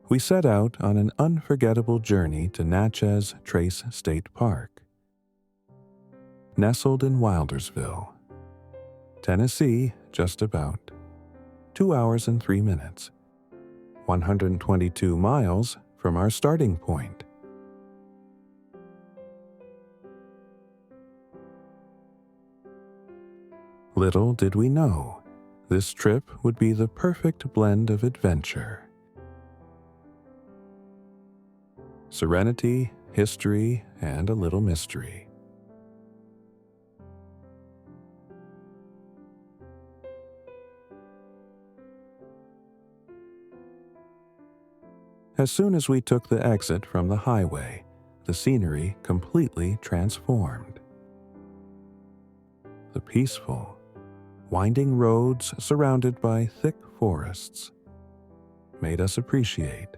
we set out on an unforgettable journey to Natchez Trace State Park. Nestled in Wildersville, Tennessee, just about 2 hours and 3 minutes, 122 miles from our starting point. Little did we know, this trip would be the perfect blend of adventure. Serenity, history, and a little mystery. As soon as we took the exit from the highway, the scenery completely transformed. The peaceful, winding roads surrounded by thick forests made us appreciate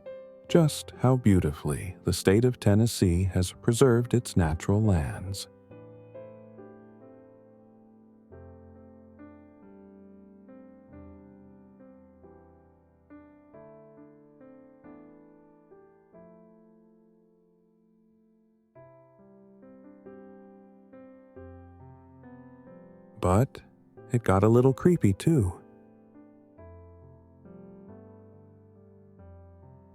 just how beautifully the state of Tennessee has preserved its natural lands. But it got a little creepy too.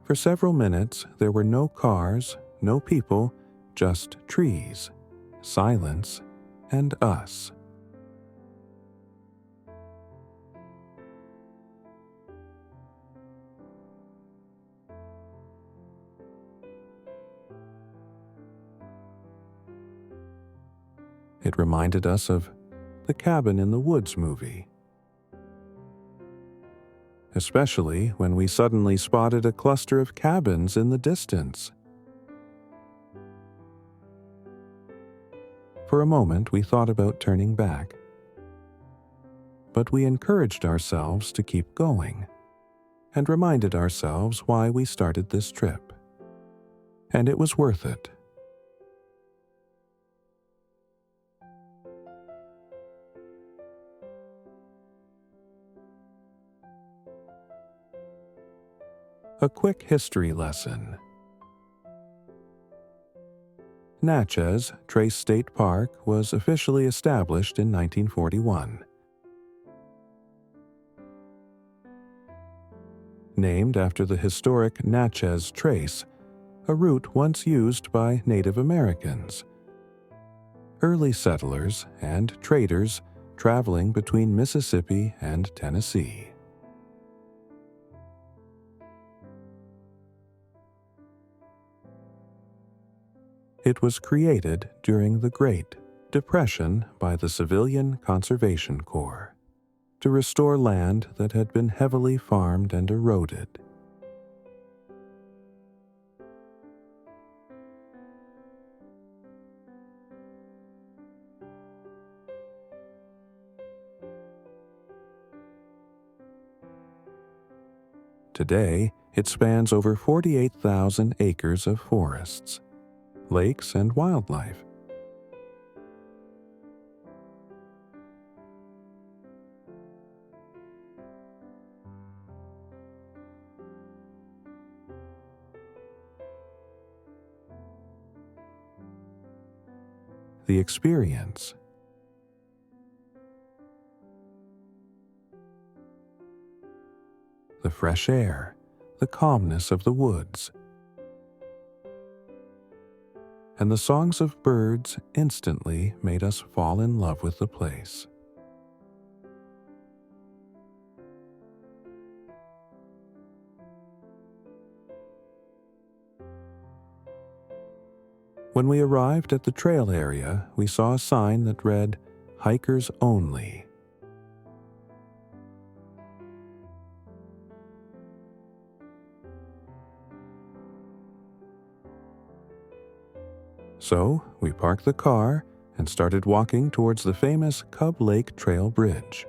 For several minutes, there were no cars, no people, just trees, silence, and us. It reminded us of the Cabin in the Woods movie, especially when we suddenly spotted a cluster of cabins in the distance. For a moment, we thought about turning back, but we encouraged ourselves to keep going and reminded ourselves why we started this trip. And it was worth it. A quick history lesson. Natchez Trace State Park was officially established in 1941. Named after the historic Natchez Trace, a route once used by Native Americans, early settlers, and traders traveling between Mississippi and Tennessee. It was created during the Great Depression by the Civilian Conservation Corps to restore land that had been heavily farmed and eroded. Today, it spans over 48,000 acres of forests, lakes, and wildlife. The experience. The fresh air, the calmness of the woods, and the songs of birds instantly made us fall in love with the place. When we arrived at the trail area, we saw a sign that read, "Hikers Only." So we parked the car and started walking towards the famous Cub Lake Trail Bridge.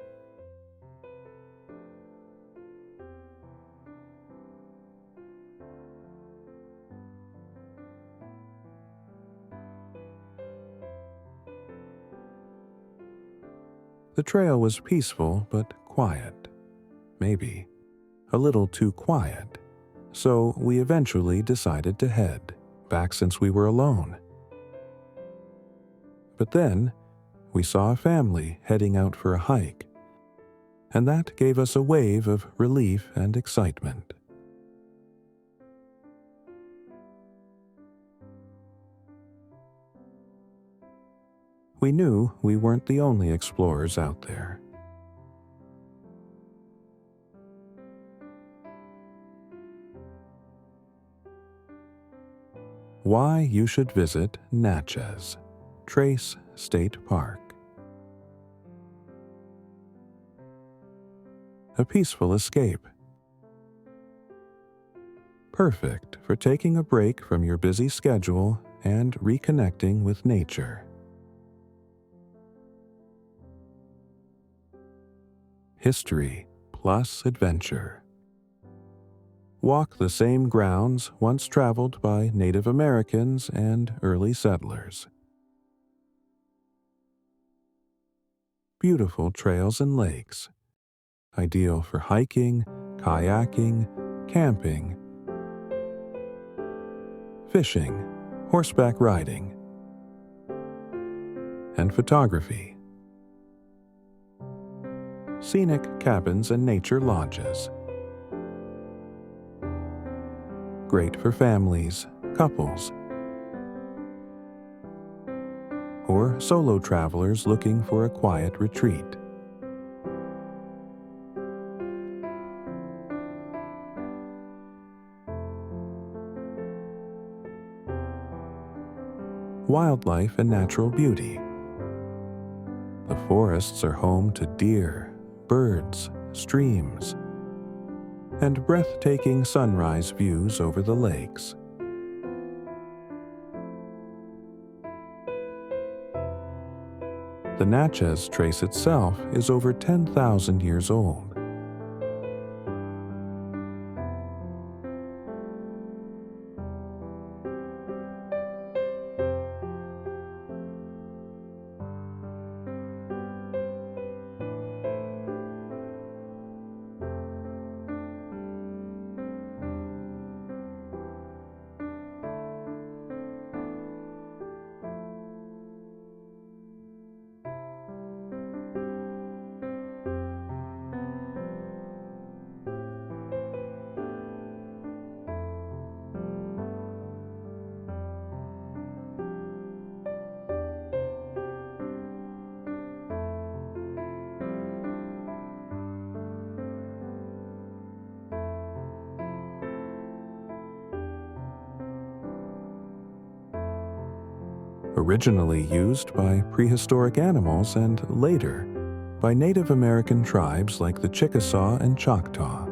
The trail was peaceful but quiet, maybe a little too quiet, so we eventually decided to head back since we were alone. But then, we saw a family heading out for a hike, and that gave us a wave of relief and excitement. We knew we weren't the only explorers out there. Why you should visit Natchez Trace State Park. A peaceful escape. Perfect for taking a break from your busy schedule and reconnecting with nature. History plus adventure. Walk the same grounds once traveled by Native Americans and early settlers. Beautiful trails and lakes, ideal for hiking, kayaking, camping, fishing, horseback riding, and photography. Scenic cabins and nature lodges. Great for families, couples, or solo travelers looking for a quiet retreat. Wildlife and natural beauty. The forests are home to deer, birds, streams, and breathtaking sunrise views over the lakes. The Natchez Trace itself is over 10,000 years old. Originally used by prehistoric animals and later by Native American tribes like the Chickasaw and Choctaw.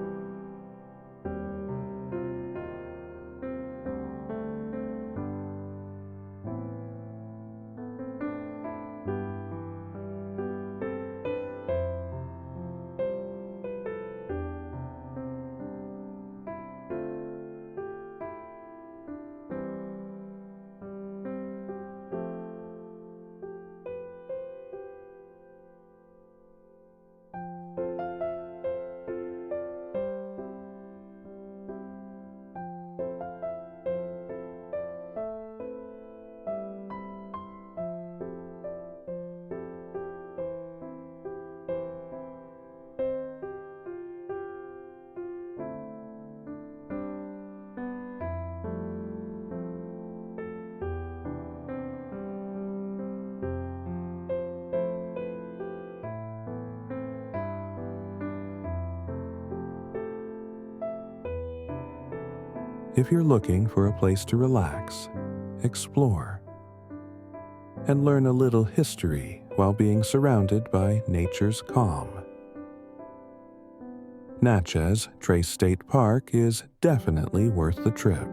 If you're looking for a place to relax, explore, and learn a little history while being surrounded by nature's calm, Natchez Trace State Park is definitely worth the trip.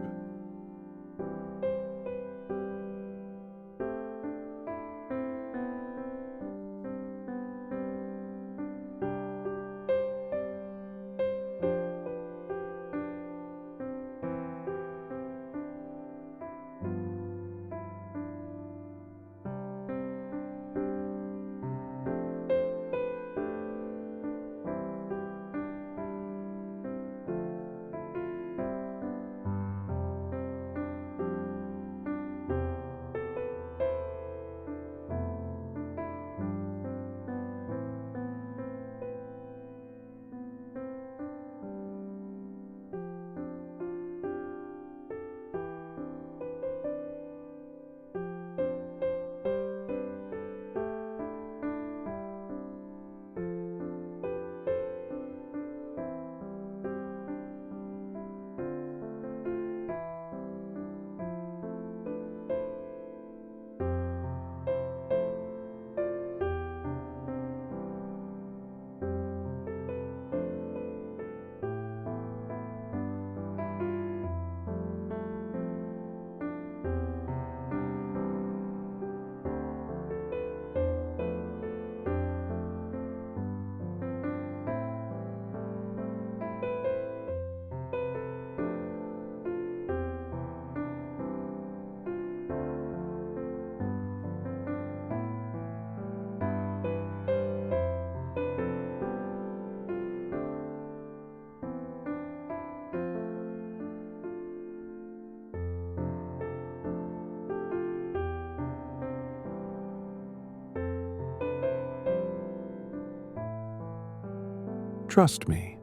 Trust me,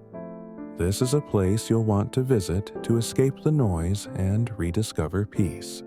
this is a place you'll want to visit to escape the noise and rediscover peace.